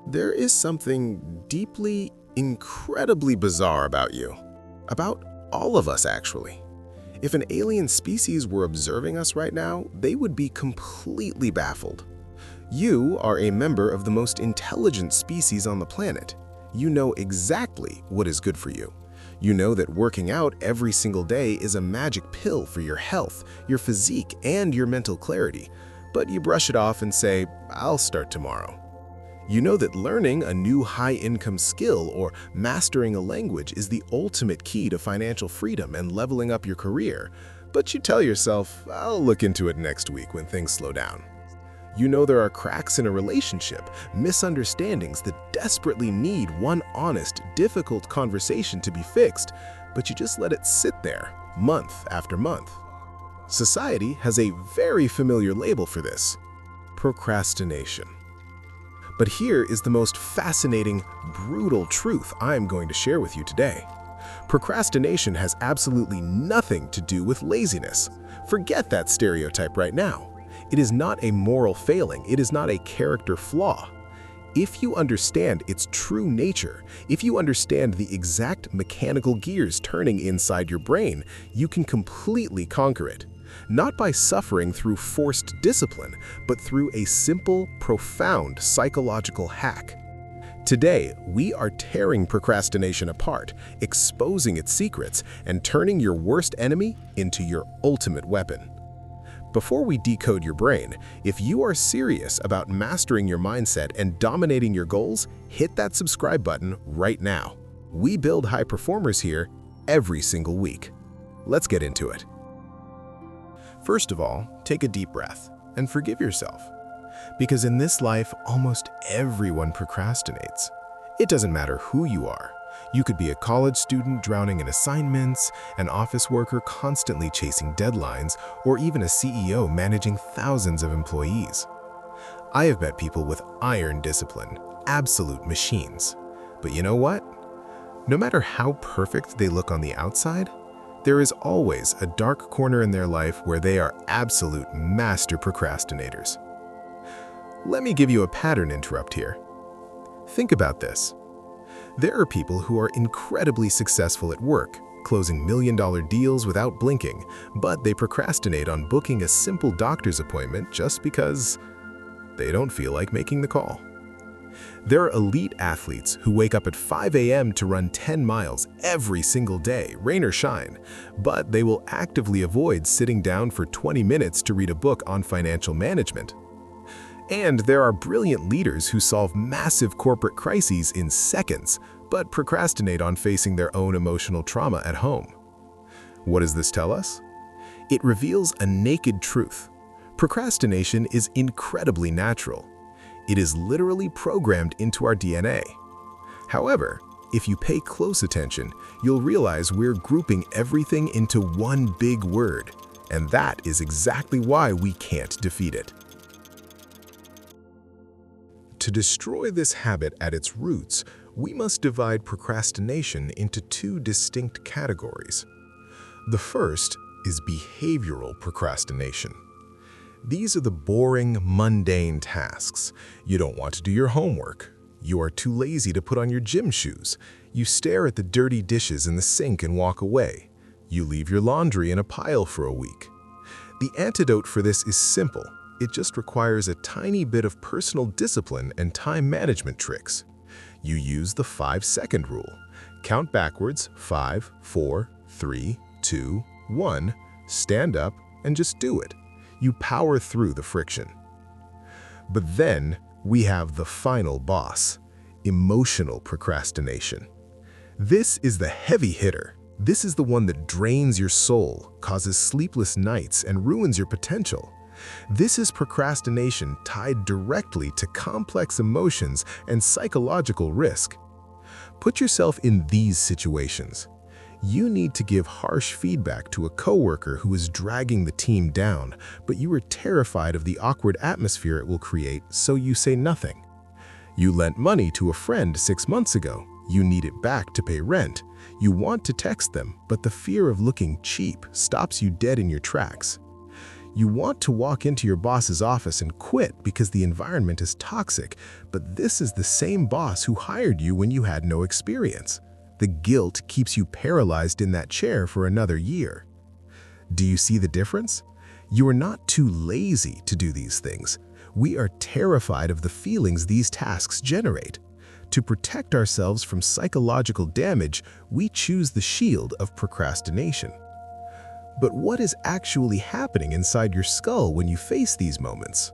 There is something deeply, incredibly bizarre about you. About all of us, actually. If an alien species were observing us right now, they would be completely baffled. You are a member of the most intelligent species on the planet. You know exactly what is good for you. You know that working out every single day is a magic pill for your health, your physique, and your mental clarity, but you brush it off and say, "I'll start tomorrow." You know that learning a new high-income skill or mastering a language is the ultimate key to financial freedom and leveling up your career, but you tell yourself, "I'll look into it next week when things slow down." You know there are cracks in a relationship, misunderstandings that desperately need one honest, difficult conversation to be fixed, but you just let it sit there, month after month. Society has a very familiar label for this: procrastination. But here is the most fascinating, brutal truth I'm going to share with you today. Procrastination has absolutely nothing to do with laziness. Forget that stereotype right now. It is not a moral failing. It is not a character flaw. If you understand its true nature, if you understand the exact mechanical gears turning inside your brain, you can completely conquer it. Not by suffering through forced discipline, but through a simple, profound psychological hack. Today, we are tearing procrastination apart, exposing its secrets, and turning your worst enemy into your ultimate weapon. Before we decode your brain, if you are serious about mastering your mindset and dominating your goals, hit that subscribe button right now. We build high performers here every single week. Let's get into it. First of all, take a deep breath and forgive yourself. Because in this life, almost everyone procrastinates. It doesn't matter who you are. You could be a college student drowning in assignments, an office worker constantly chasing deadlines, or even a CEO managing thousands of employees. I have met people with iron discipline, absolute machines. But you know what? No matter how perfect they look on the outside, there is always a dark corner in their life where they are absolute master procrastinators. Let me give you a pattern interrupt here. Think about this. There are people who are incredibly successful at work, closing million-dollar deals without blinking, but they procrastinate on booking a simple doctor's appointment just because they don't feel like making the call. There are elite athletes who wake up at 5 a.m. to run 10 miles every single day, rain or shine, but they will actively avoid sitting down for 20 minutes to read a book on financial management. And there are brilliant leaders who solve massive corporate crises in seconds, but procrastinate on facing their own emotional trauma at home. What does this tell us? It reveals a naked truth. Procrastination is incredibly natural. It is literally programmed into our DNA. However, if you pay close attention, you'll realize we're grouping everything into one big word, and that is exactly why we can't defeat it. To destroy this habit at its roots, we must divide procrastination into two distinct categories. The first is behavioral procrastination. These are the boring, mundane tasks. You don't want to do your homework. You are too lazy to put on your gym shoes. You stare at the dirty dishes in the sink and walk away. You leave your laundry in a pile for a week. The antidote for this is simple. It just requires a tiny bit of personal discipline and time management tricks. You use the 5-second rule. Count backwards, 5, 4, 3, 2, 1, stand up, and just do it. You power through the friction. But then we have the final boss, emotional procrastination. This is the heavy hitter. This is the one that drains your soul, causes sleepless nights, and ruins your potential. This is procrastination tied directly to complex emotions and psychological risk. Put yourself in these situations. You need to give harsh feedback to a coworker who is dragging the team down, but you are terrified of the awkward atmosphere it will create, so you say nothing. You lent money to a friend 6 months ago. You need it back to pay rent. You want to text them, but the fear of looking cheap stops you dead in your tracks. You want to walk into your boss's office and quit because the environment is toxic, but this is the same boss who hired you when you had no experience. The guilt keeps you paralyzed in that chair for another year. Do you see the difference? You are not too lazy to do these things. We are terrified of the feelings these tasks generate. To protect ourselves from psychological damage, we choose the shield of procrastination. But what is actually happening inside your skull when you face these moments?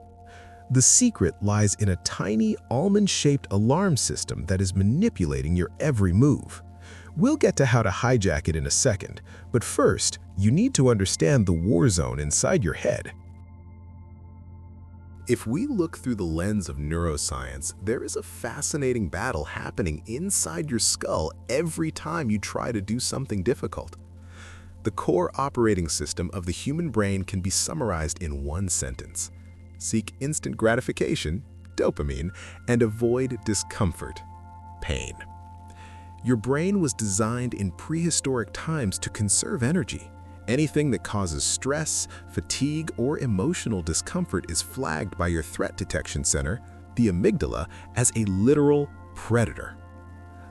The secret lies in a tiny almond-shaped alarm system that is manipulating your every move. We'll get to how to hijack it in a second, but first, you need to understand the war zone inside your head. If we look through the lens of neuroscience, there is a fascinating battle happening inside your skull every time you try to do something difficult. The core operating system of the human brain can be summarized in one sentence. Seek instant gratification, dopamine, and avoid discomfort, pain. Your brain was designed in prehistoric times to conserve energy. Anything that causes stress, fatigue, or emotional discomfort is flagged by your threat detection center, the amygdala, as a literal predator.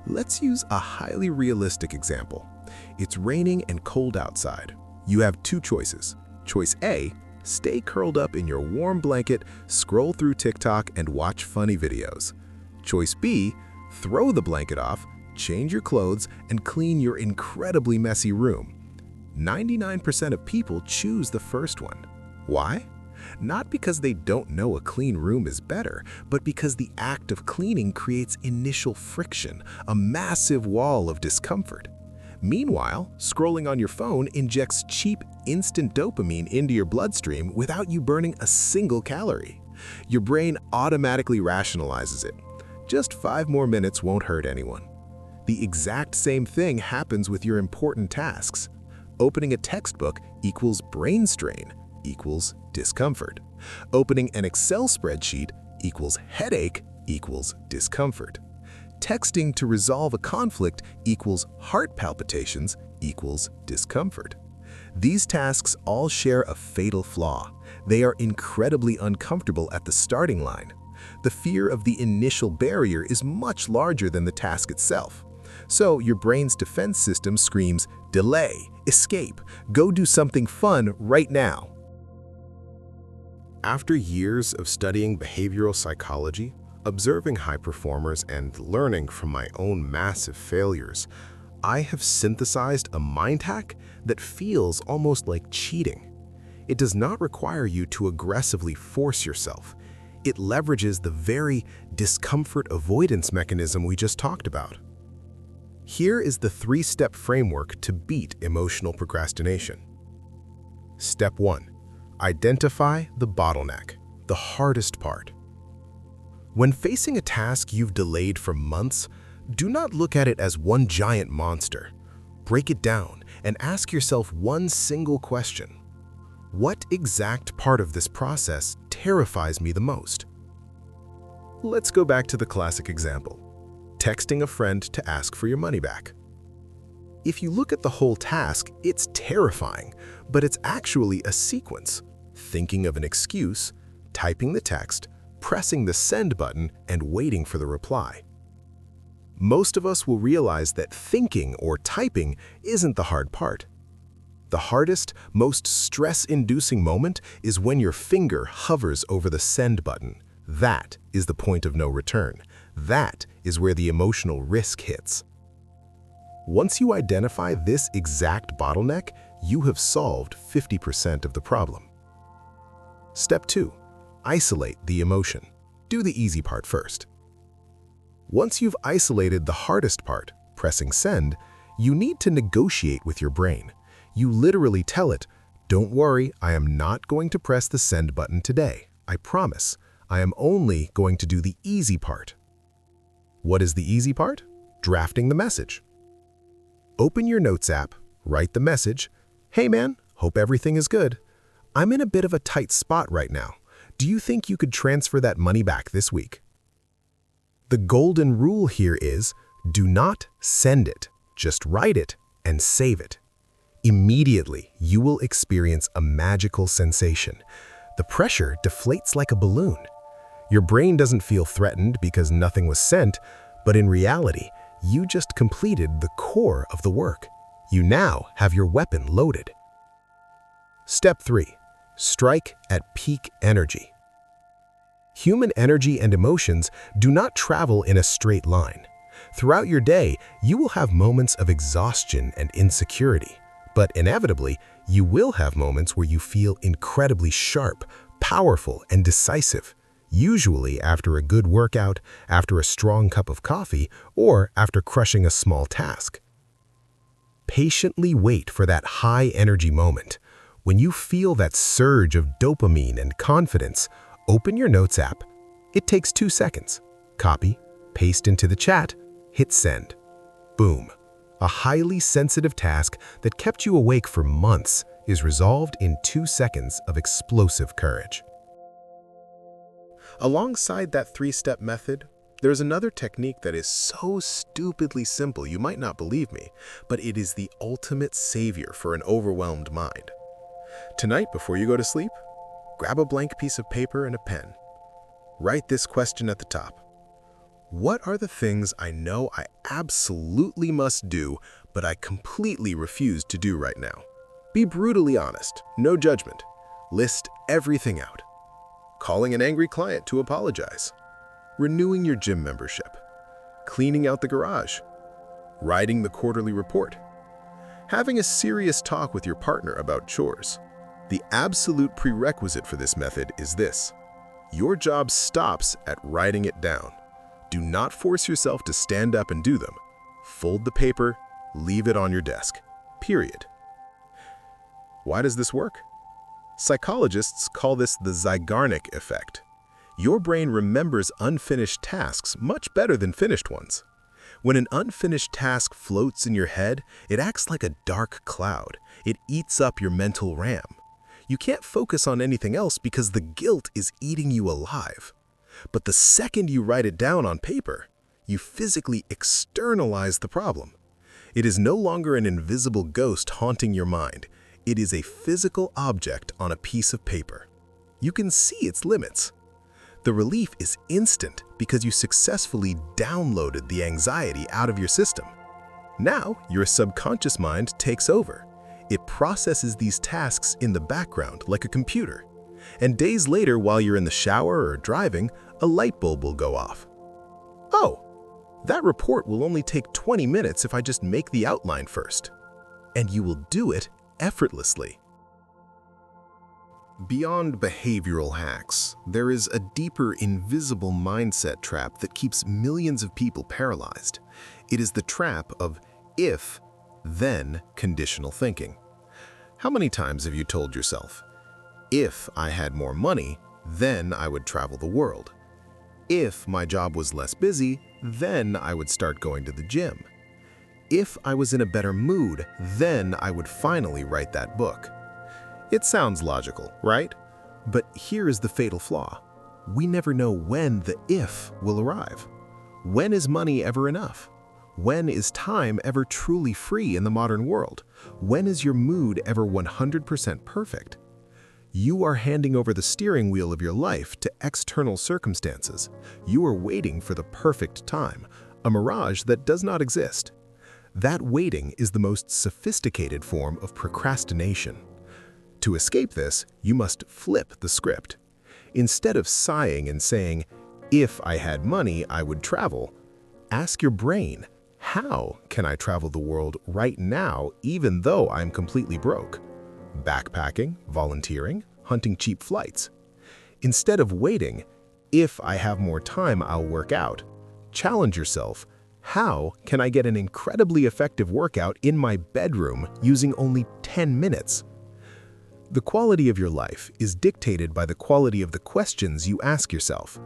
Let's use a highly realistic example. It's raining and cold outside. You have two choices. Choice A, stay curled up in your warm blanket, scroll through TikTok, and watch funny videos. Choice B, throw the blanket off, change your clothes, and clean your incredibly messy room. 99% of people choose the first one. Why? Not because they don't know a clean room is better, but because the act of cleaning creates initial friction, a massive wall of discomfort. Meanwhile, scrolling on your phone injects cheap, instant dopamine into your bloodstream without you burning a single calorie. Your brain automatically rationalizes it. Just 5 more minutes won't hurt anyone. The exact same thing happens with your important tasks. Opening a textbook equals brain strain, equals discomfort. Opening an Excel spreadsheet equals headache, equals discomfort. Texting to resolve a conflict equals heart palpitations, equals discomfort. These tasks all share a fatal flaw. They are incredibly uncomfortable at the starting line. The fear of the initial barrier is much larger than the task itself. So your brain's defense system screams, delay, escape, go do something fun right now. After years of studying behavioral psychology, observing high performers, and learning from my own massive failures, I have synthesized a mind hack that feels almost like cheating. It does not require you to aggressively force yourself. It leverages the very discomfort avoidance mechanism we just talked about. Here is the 3-step framework to beat emotional procrastination. Step 1. Identify the bottleneck, the hardest part. When facing a task you've delayed for months, do not look at it as one giant monster. Break it down and ask yourself one single question. What exact part of this process terrifies me the most? Let's go back to the classic example. Texting a friend to ask for your money back. If you look at the whole task, it's terrifying, but it's actually a sequence. Thinking of an excuse, typing the text, pressing the send button, and waiting for the reply. Most of us will realize that thinking or typing isn't the hard part. The hardest, most stress-inducing moment is when your finger hovers over the send button. That is the point of no return. That is where the emotional risk hits. Once you identify this exact bottleneck, you have solved 50% of the problem. Step 2. Isolate the emotion. Do the easy part first. Once you've isolated the hardest part, pressing send, you need to negotiate with your brain. You literally tell it, "Don't worry, I am not going to press the send button today. I promise. I am only going to do the easy part." What is the easy part? Drafting the message. Open your Notes app, write the message, "Hey man, hope everything is good. I'm in a bit of a tight spot right now. Do you think you could transfer that money back this week?" The golden rule here is, do not send it. Just write it and save it. Immediately, you will experience a magical sensation. The pressure deflates like a balloon. Your brain doesn't feel threatened because nothing was sent, but in reality, you just completed the core of the work. You now have your weapon loaded. Step 3. Strike at peak energy. Human energy and emotions do not travel in a straight line. Throughout your day, you will have moments of exhaustion and insecurity. But inevitably, you will have moments where you feel incredibly sharp, powerful, and decisive, usually after a good workout, after a strong cup of coffee, or after crushing a small task. Patiently wait for that high-energy moment. When you feel that surge of dopamine and confidence, open your Notes app. It takes 2 seconds. Copy, paste into the chat, hit send. Boom. A highly sensitive task that kept you awake for months is resolved in 2 seconds of explosive courage. Alongside that 3-step method, there's another technique that is so stupidly simple you might not believe me, but it is the ultimate savior for an overwhelmed mind. Tonight, before you go to sleep, grab a blank piece of paper and a pen. Write this question at the top. What are the things I know I absolutely must do, but I completely refuse to do right now? Be brutally honest, no judgment. List everything out. Calling an angry client to apologize. Renewing your gym membership. Cleaning out the garage. Writing the quarterly report. Having a serious talk with your partner about chores. The absolute prerequisite for this method is this. Your job stops at writing it down. Do not force yourself to stand up and do them. Fold the paper, leave it on your desk. Period. Why does this work? Psychologists call this the Zeigarnik Effect. Your brain remembers unfinished tasks much better than finished ones. When an unfinished task floats in your head, it acts like a dark cloud. It eats up your mental RAM. You can't focus on anything else because the guilt is eating you alive. But the second you write it down on paper, you physically externalize the problem. It is no longer an invisible ghost haunting your mind. It is a physical object on a piece of paper. You can see its limits. The relief is instant because you successfully downloaded the anxiety out of your system. Now, your subconscious mind takes over. It processes these tasks in the background like a computer. And days later, while you're in the shower or driving, a light bulb will go off. Oh, that report will only take 20 minutes if I just make the outline first. And you will do it effortlessly. Beyond behavioral hacks, there is a deeper invisible mindset trap that keeps millions of people paralyzed. It is the trap of if, then conditional thinking. How many times have you told yourself, if I had more money, then I would travel the world. If my job was less busy, then I would start going to the gym. If I was in a better mood, then I would finally write that book. It sounds logical, right? But here is the fatal flaw. We never know when the if will arrive. When is money ever enough? When is time ever truly free in the modern world? When is your mood ever 100% perfect? You are handing over the steering wheel of your life to external circumstances. You are waiting for the perfect time, a mirage that does not exist. That waiting is the most sophisticated form of procrastination. To escape this, you must flip the script. Instead of sighing and saying, if I had money, I would travel, ask your brain, how can I travel the world right now even though I'm completely broke? Backpacking, volunteering, hunting cheap flights. Instead of waiting, if I have more time, I'll work out. Challenge yourself, how can I get an incredibly effective workout in my bedroom using only 10 minutes? The quality of your life is dictated by the quality of the questions you ask yourself.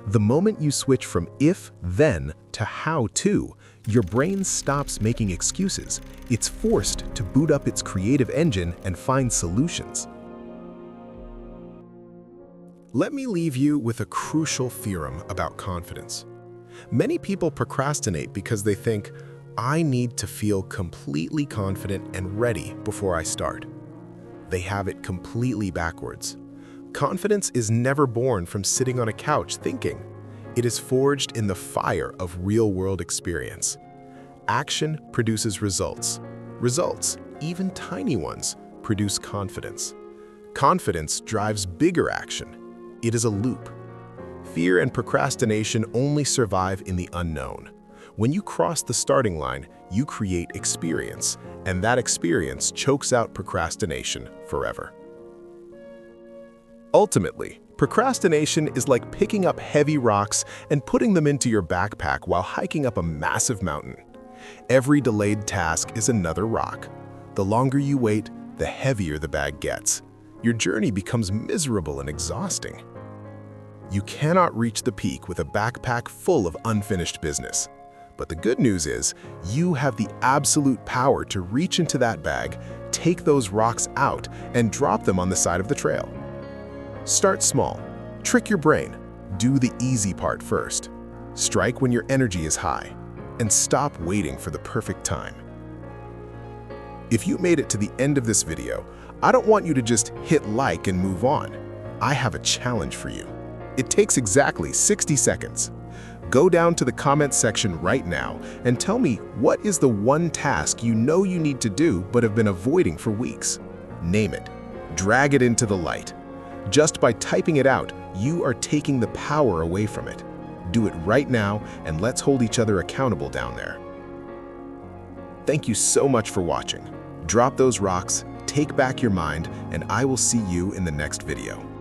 The moment you switch from if, then to how to, your brain stops making excuses. It's forced to boot up its creative engine and find solutions. Let me leave you with a crucial theorem about confidence. Many people procrastinate because they think, I need to feel completely confident and ready before I start. They have it completely backwards. Confidence is never born from sitting on a couch thinking. It is forged in the fire of real-world experience. Action produces results. Results, even tiny ones, produce confidence. Confidence drives bigger action. It is a loop. Fear and procrastination only survive in the unknown. When you cross the starting line, you create experience, and that experience chokes out procrastination forever. Ultimately, procrastination is like picking up heavy rocks and putting them into your backpack while hiking up a massive mountain. Every delayed task is another rock. The longer you wait, the heavier the bag gets. Your journey becomes miserable and exhausting. You cannot reach the peak with a backpack full of unfinished business. But the good news is, you have the absolute power to reach into that bag, take those rocks out, and drop them on the side of the trail. Start small. Trick your brain. Do the easy part first. Strike when your energy is high. And stop waiting for the perfect time. If you made it to the end of this video, I don't want you to just hit like and move on. I have a challenge for you. It takes exactly 60 seconds. Go down to the comment section right now and tell me what is the one task you know you need to do but have been avoiding for weeks. Name it. Drag it into the light. Just by typing it out, you are taking the power away from it. Do it right now, and let's hold each other accountable down there. Thank you so much for watching. Drop those rocks, take back your mind, and I will see you in the next video.